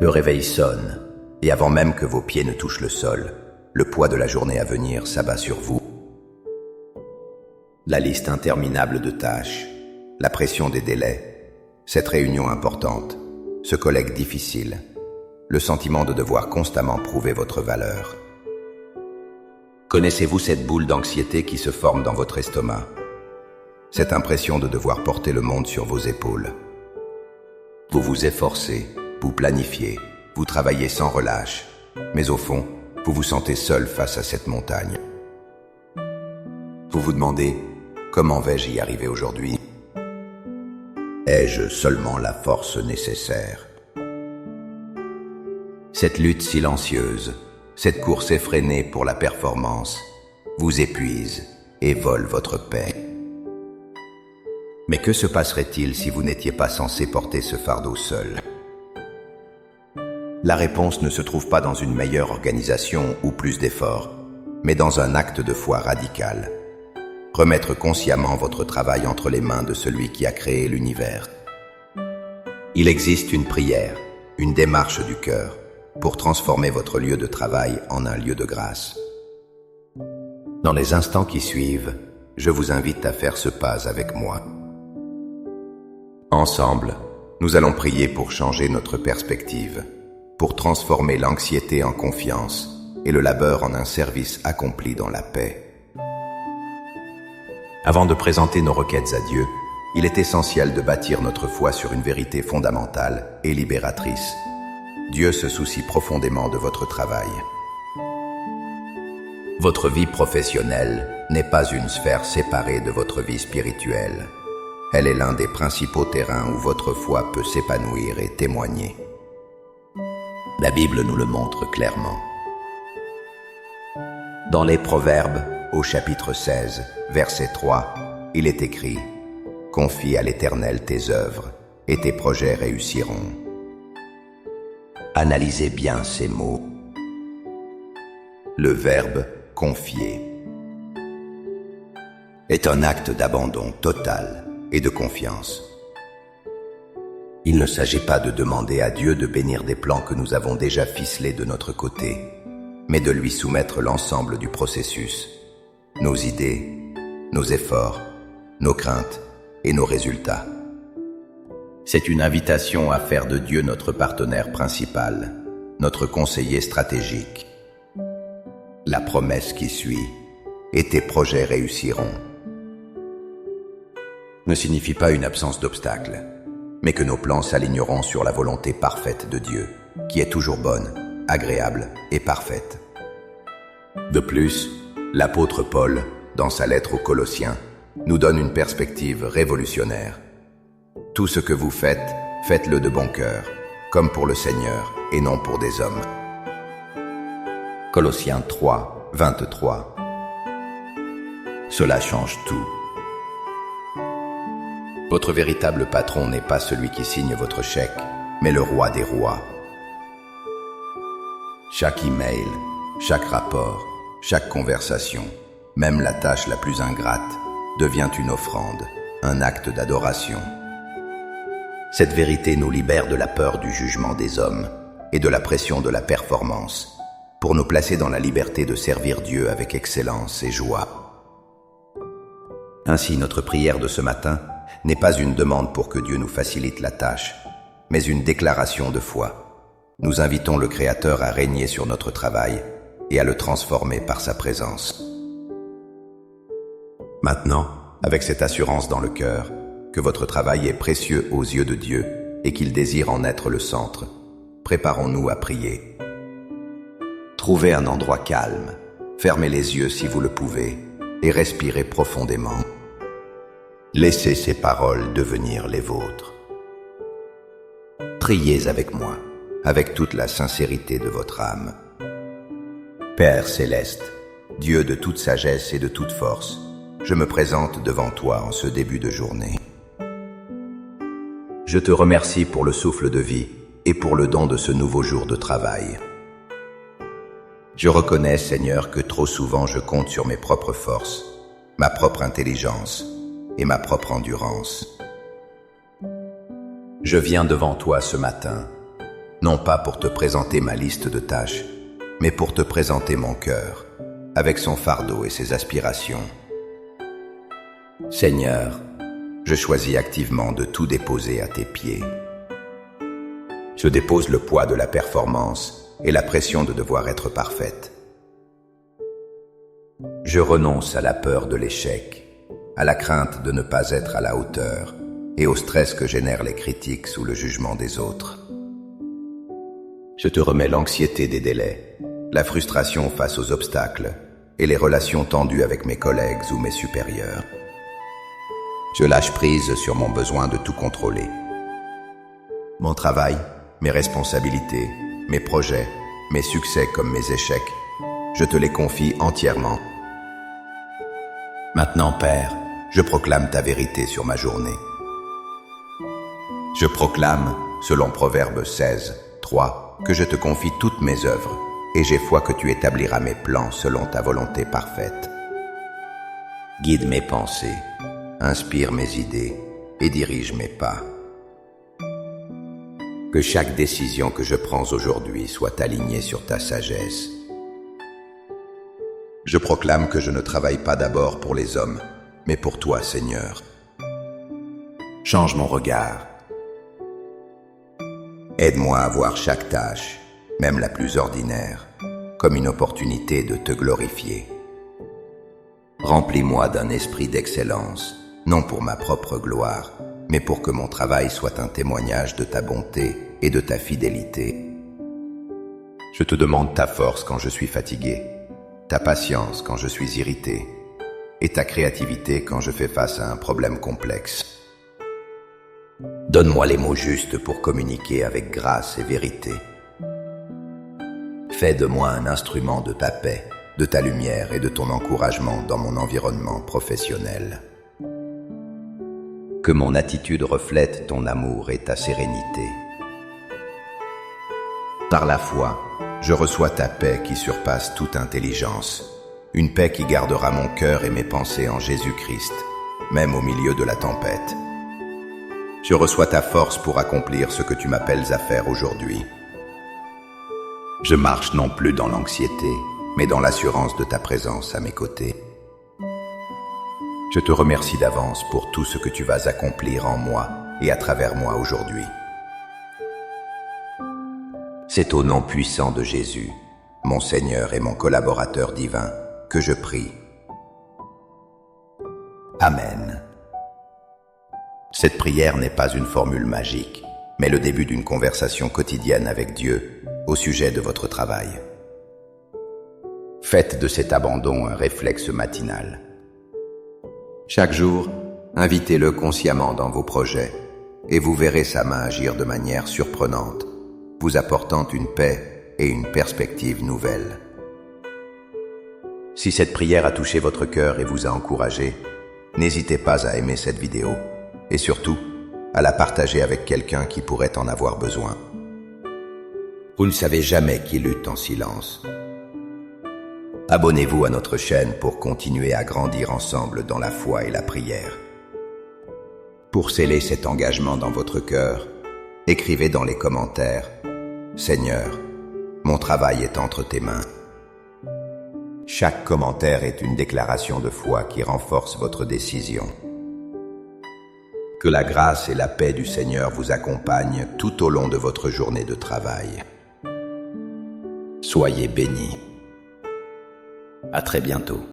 Le réveil sonne, et avant même que vos pieds ne touchent le sol, le poids de la journée à venir s'abat sur vous. La liste interminable de tâches, la pression des délais, cette réunion importante, ce collègue difficile, le sentiment de devoir constamment prouver votre valeur. Connaissez-vous cette boule d'anxiété qui se forme dans votre estomac? Cette impression de devoir porter le monde sur vos épaules. Vous vous efforcez, vous planifiez, vous travaillez sans relâche, mais au fond, vous vous sentez seul face à cette montagne. Vous vous demandez, comment vais-je y arriver aujourd'hui? Ai-je seulement la force nécessaire? Cette lutte silencieuse, cette course effrénée pour la performance, vous épuise et vole votre paix. Mais que se passerait-il si vous n'étiez pas censé porter ce fardeau seul? La réponse ne se trouve pas dans une meilleure organisation ou plus d'efforts, mais dans un acte de foi radical. Remettre consciemment votre travail entre les mains de celui qui a créé l'univers. Il existe une prière, une démarche du cœur, pour transformer votre lieu de travail en un lieu de grâce. Dans les instants qui suivent, je vous invite à faire ce pas avec moi. Ensemble, nous allons prier pour changer notre perspective, pour transformer l'anxiété en confiance et le labeur en un service accompli dans la paix. Avant de présenter nos requêtes à Dieu, il est essentiel de bâtir notre foi sur une vérité fondamentale et libératrice. Dieu se soucie profondément de votre travail. Votre vie professionnelle n'est pas une sphère séparée de votre vie spirituelle. Elle est l'un des principaux terrains où votre foi peut s'épanouir et témoigner. La Bible nous le montre clairement. Dans les Proverbes, au chapitre 16, verset 3, il est écrit « Confie à l'Éternel tes œuvres, et tes projets réussiront. » Analysez bien ces mots. Le verbe « confier » est un acte d'abandon total et de confiance. Il ne s'agit pas de demander à Dieu de bénir des plans que nous avons déjà ficelés de notre côté, mais de lui soumettre l'ensemble du processus, nos idées, nos efforts, nos craintes et nos résultats. C'est une invitation à faire de Dieu notre partenaire principal, notre conseiller stratégique. La promesse qui suit « Et tes projets réussiront » ne signifie pas une absence d'obstacles, mais que nos plans s'aligneront sur la volonté parfaite de Dieu, qui est toujours bonne, agréable et parfaite. De plus, l'apôtre Paul, dans sa lettre aux Colossiens, nous donne une perspective révolutionnaire. Tout ce que vous faites, faites-le de bon cœur, comme pour le Seigneur et non pour des hommes. Colossiens 3, 23. Cela change tout. Votre véritable patron n'est pas celui qui signe votre chèque, mais le roi des rois. Chaque email, chaque rapport, chaque conversation, même la tâche la plus ingrate, devient une offrande, un acte d'adoration. Cette vérité nous libère de la peur du jugement des hommes et de la pression de la performance, pour nous placer dans la liberté de servir Dieu avec excellence et joie. Ainsi, notre prière de ce matin n'est pas une demande pour que Dieu nous facilite la tâche, mais une déclaration de foi. Nous invitons le Créateur à régner sur notre travail et à le transformer par sa présence. Maintenant, avec cette assurance dans le cœur, que votre travail est précieux aux yeux de Dieu et qu'il désire en être le centre, préparons-nous à prier. Trouvez un endroit calme, fermez les yeux si vous le pouvez et respirez profondément. Laissez ces paroles devenir les vôtres. Priez avec moi, avec toute la sincérité de votre âme. Père céleste, Dieu de toute sagesse et de toute force, je me présente devant toi en ce début de journée. Je te remercie pour le souffle de vie et pour le don de ce nouveau jour de travail. Je reconnais, Seigneur, que trop souvent je compte sur mes propres forces, ma propre intelligence et ma propre endurance. Je viens devant toi ce matin, non pas pour te présenter ma liste de tâches, mais pour te présenter mon cœur, avec son fardeau et ses aspirations. Seigneur, je choisis activement de tout déposer à tes pieds. Je dépose le poids de la performance et la pression de devoir être parfaite. Je renonce à la peur de l'échec, à la crainte de ne pas être à la hauteur et au stress que génèrent les critiques sous le jugement des autres. Je te remets l'anxiété des délais, la frustration face aux obstacles et les relations tendues avec mes collègues ou mes supérieurs. Je lâche prise sur mon besoin de tout contrôler. Mon travail, mes responsabilités, mes projets, mes succès comme mes échecs, je te les confie entièrement. Maintenant, Père, je proclame ta vérité sur ma journée. Je proclame, selon Proverbe 16, 3, que je te confie toutes mes œuvres, et j'ai foi que tu établiras mes plans selon ta volonté parfaite. Guide mes pensées, inspire mes idées et dirige mes pas. Que chaque décision que je prends aujourd'hui soit alignée sur ta sagesse. Je proclame que je ne travaille pas d'abord pour les hommes, mais pour toi, Seigneur. Change mon regard. Aide-moi à voir chaque tâche, même la plus ordinaire, comme une opportunité de te glorifier. Remplis-moi d'un esprit d'excellence, non pour ma propre gloire, mais pour que mon travail soit un témoignage de ta bonté et de ta fidélité. Je te demande ta force quand je suis fatigué, ta patience quand je suis irrité, et ta créativité quand je fais face à un problème complexe. Donne-moi les mots justes pour communiquer avec grâce et vérité. Fais de moi un instrument de ta paix, de ta lumière et de ton encouragement dans mon environnement professionnel. Que mon attitude reflète ton amour et ta sérénité. Par la foi, je reçois ta paix qui surpasse toute intelligence, une paix qui gardera mon cœur et mes pensées en Jésus-Christ, même au milieu de la tempête. Je reçois ta force pour accomplir ce que tu m'appelles à faire aujourd'hui. Je marche non plus dans l'anxiété, mais dans l'assurance de ta présence à mes côtés. Je te remercie d'avance pour tout ce que tu vas accomplir en moi et à travers moi aujourd'hui. C'est au nom puissant de Jésus, mon Seigneur et mon collaborateur divin, que je prie. Amen. Cette prière n'est pas une formule magique, mais le début d'une conversation quotidienne avec Dieu au sujet de votre travail. Faites de cet abandon un réflexe matinal. Chaque jour, invitez-le consciemment dans vos projets et vous verrez sa main agir de manière surprenante, vous apportant une paix et une perspective nouvelle. Si cette prière a touché votre cœur et vous a encouragé, n'hésitez pas à aimer cette vidéo et surtout à la partager avec quelqu'un qui pourrait en avoir besoin. Vous ne savez jamais qui lutte en silence. Abonnez-vous à notre chaîne pour continuer à grandir ensemble dans la foi et la prière. Pour sceller cet engagement dans votre cœur, écrivez dans les commentaires « Seigneur, mon travail est entre tes mains ». Chaque commentaire est une déclaration de foi qui renforce votre décision. Que la grâce et la paix du Seigneur vous accompagnent tout au long de votre journée de travail. Soyez bénis. À très bientôt.